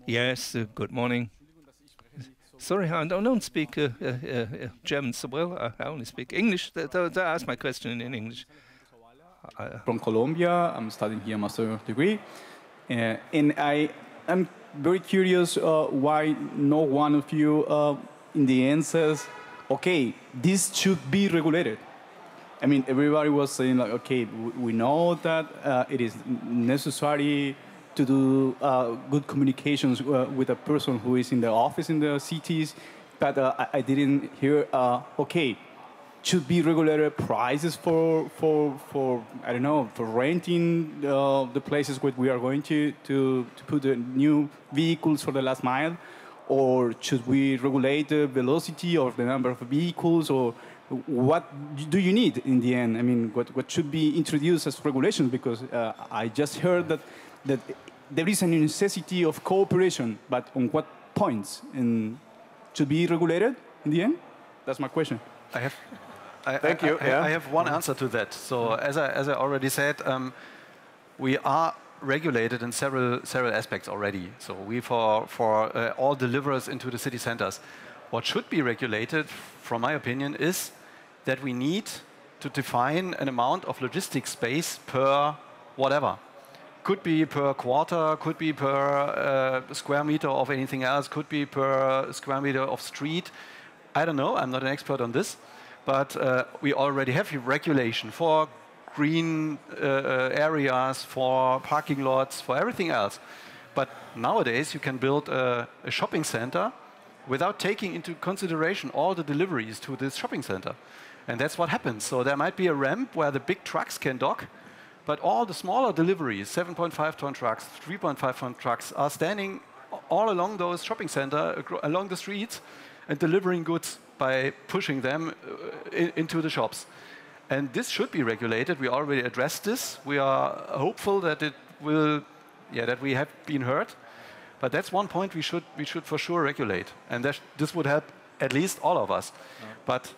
Yes, good morning. Sorry, I don't speak German so well. I only speak English. I'll ask my question in English. From Colombia, I'm studying here a master's degree. And I'm very curious why no one of you in the end says, okay, this should be regulated. I mean, everybody was saying, like, okay, we know that it is necessary to do good communications with a person who is in the office in the cities, but I didn't hear, okay, should be regulated prices for I don't know, for renting the places where we are going to put the new vehicles for the last mile. Or should we regulate the velocity of the number of vehicles, or what do you need in the end? I mean, what should be introduced as regulations? Because I just heard that there is a necessity of cooperation, but on what points? And should be regulated in the end? That's my question. Thank you. I have one answer to that. So as I already said, we are regulated in several aspects already. So we for all deliverers into the city centers. What should be regulated, from my opinion, is that we need to define an amount of logistics space per whatever. Could be per quarter, could be per square meter of anything else, could be per square meter of street. I don't know, I'm not an expert on this, but we already have regulation for green areas, for parking lots, for everything else. But nowadays you can build a shopping center without taking into consideration all the deliveries to this shopping center. And that's what happens. So there might be a ramp where the big trucks can dock, But all the smaller deliveries, 7.5 ton trucks, 3.5 ton trucks, are standing all along those shopping centers, along the streets, and delivering goods by pushing them into the shops. And this should be regulated. We already addressed this. We are hopeful that it will, that we have been heard. But that's one point we should for sure regulate. And this would help at least all of us. But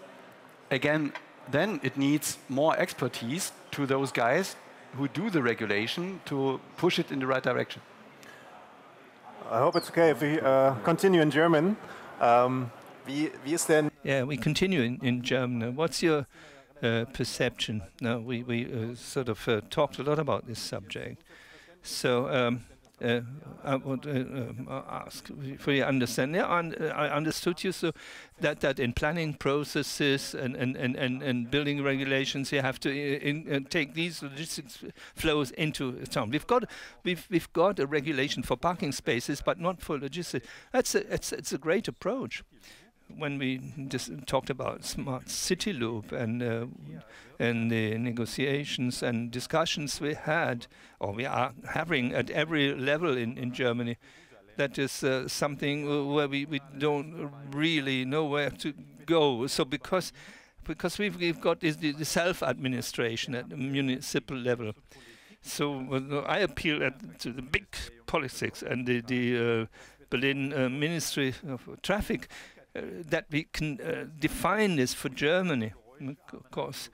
again, then it needs more expertise to those guys who do the regulation to push it in the right direction. I hope it's okay if we continue in German. Wie ist denn? Yeah, we continue in German. What's your perception? Now, we sort of talked a lot about this subject. So I would ask for your understanding. I understood you so that in planning processes and building regulations, you have to take these logistics flows into account. We've got a regulation for parking spaces, but not for logistics. It's a great approach. When we just talked about smart city loop and the negotiations and discussions we had, or we are having at every level in Germany, that is something where we don't really know where to go. So because we've got the self-administration at the municipal level. So I appeal to the big politics and the Berlin Ministry of Traffic, that we can define this for Germany. Of course,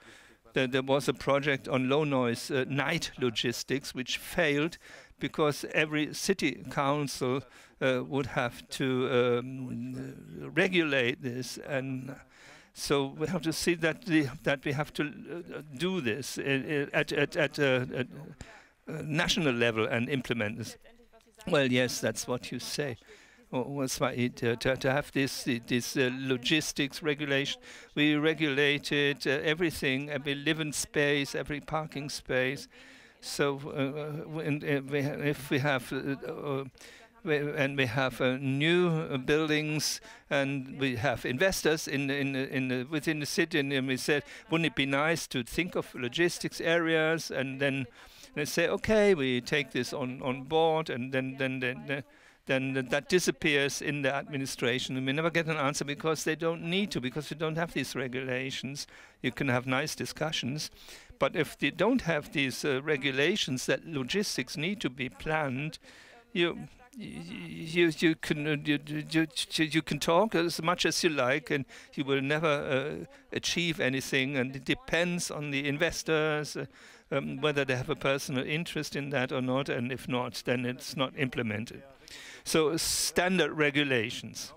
there was a project on low noise night logistics which failed because every city council would have to regulate this, and so we have to see that we have to do this at national level and implement this. Well, yes, that's what you say. To have this logistics regulation, we regulated everything, every living space, every parking space. So if we have we have new buildings and we have investors within the city, and we said, wouldn't it be nice to think of logistics areas? And then they say, okay, we take this on board, and then that disappears in the administration, and we never get an answer because they don't need to, because we don't have these regulations. You can have nice discussions, but if they don't have these regulations that logistics need to be planned, you can talk as much as you like, and you will never achieve anything. And it depends on the investors whether they have a personal interest in that or not, and if not, then it's not implemented. So standard regulations.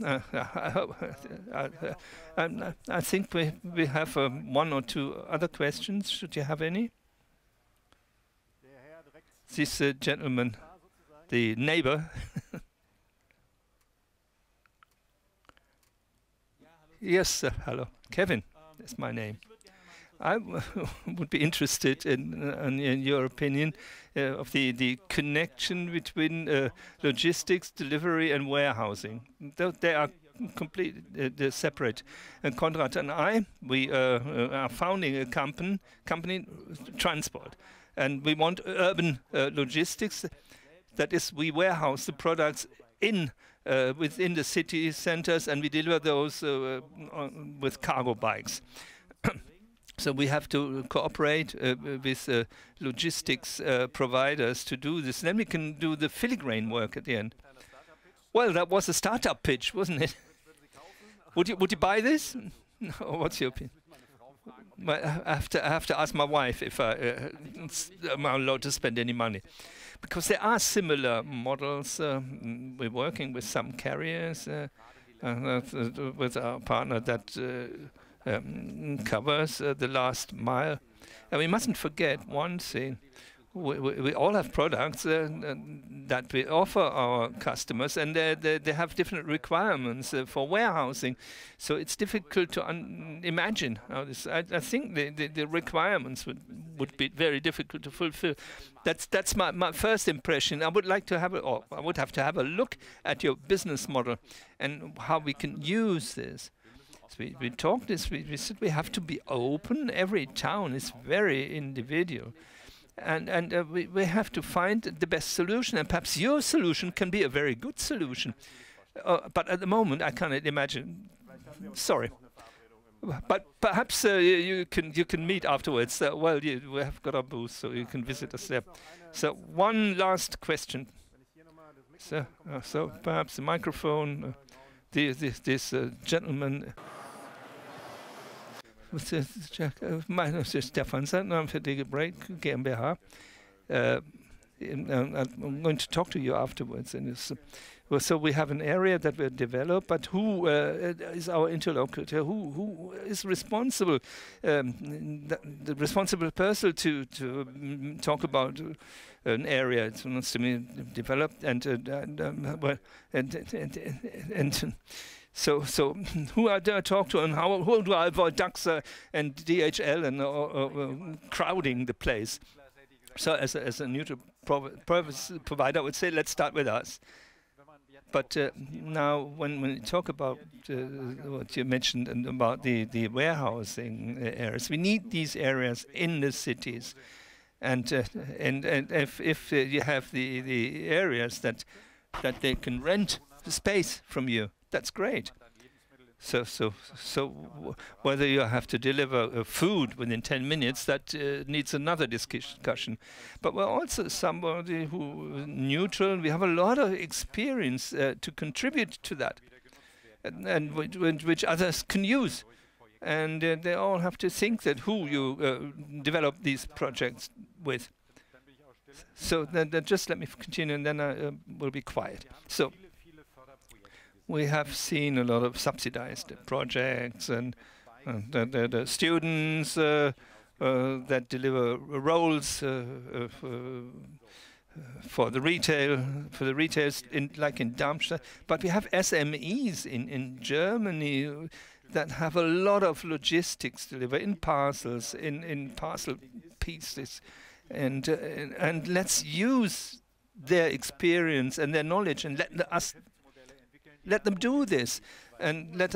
I think we have one or two other questions. Should you have any? This gentleman, the neighbor. Yes, hello. Kevin, that's my name. I would be interested in your opinion of the connection between logistics, delivery, and warehousing. They are completely separate. And Konrad and I, we are founding a company, transport, and we want urban logistics. That is, we warehouse the products within the city centers, and we deliver those with cargo bikes. So we have to cooperate with logistics providers to do this. Then we can do the filigrane work at the end. Well, that was a startup pitch, wasn't it? Would you buy this? No, what's your opinion? Well, I have to ask my wife if I'm allowed to spend any money. Because there are similar models. We're working with some carriers, with our partner that covers the last mile. And we mustn't forget one thing. We all have products that we offer our customers, and they have different requirements for warehousing. So it's difficult to imagine how this. I think the requirements would be very difficult to fulfill. That's my first impression. I would like to have I would have to have a look at your business model and how we can use this. So we talked this, we said we have to be open. Every town is very individual. And we have to find the best solution, and perhaps your solution can be a very good solution. But at the moment, I cannot imagine. Sorry. But perhaps you can meet afterwards. Well, we have got our booth, so you can visit us there. So one last question. So perhaps the microphone. This gentleman. Mein Name ist Stefan Sandner für DPD GmbH. I'm going to talk to you afterwards. And well, so we have an area that we develop, but who is our interlocutor? Who is responsible? The responsible person to talk about an area that wants to be developed, So who do I talk to, and who do I avoid Dachser and DHL and crowding the place? So as a neutral provider, I would say let's start with us. But now when you talk about what you mentioned and about the warehousing areas, we need these areas in the cities. And if you have the areas that they can rent the space from you, that's great. So whether you have to deliver food within 10 minutes, that needs another discussion. But we're also somebody who neutral. We have a lot of experience to contribute to that, and which others can use. And they all have to think that who you develop these projects with. So then just let me continue, and then I will be quiet. So we have seen a lot of subsidized projects, and the students that deliver roles for the retailers like in Darmstadt. But we have SMEs in Germany that have a lot of logistics deliver in parcels, in parcel pieces, and let's use their experience and their knowledge and let them do this, and let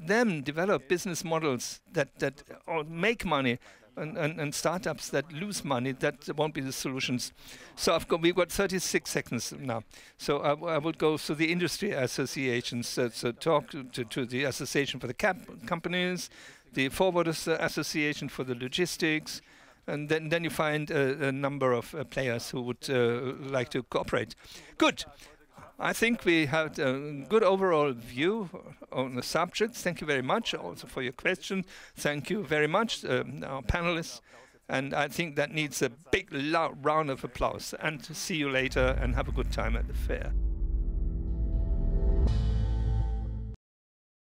them develop business models that make money, and startups that lose money. That won't be the solutions. So we've got 36 seconds now. So I would go to the industry associations. So talk to the association for the companies, the forwarders association for the logistics, and then you find a number of players who would like to cooperate. Good. I think we had a good overall view on the subjects. Thank you very much also for your question. Thank you very much, our panelists. And I think that needs a big round of applause. And see you later, and have a good time at the fair.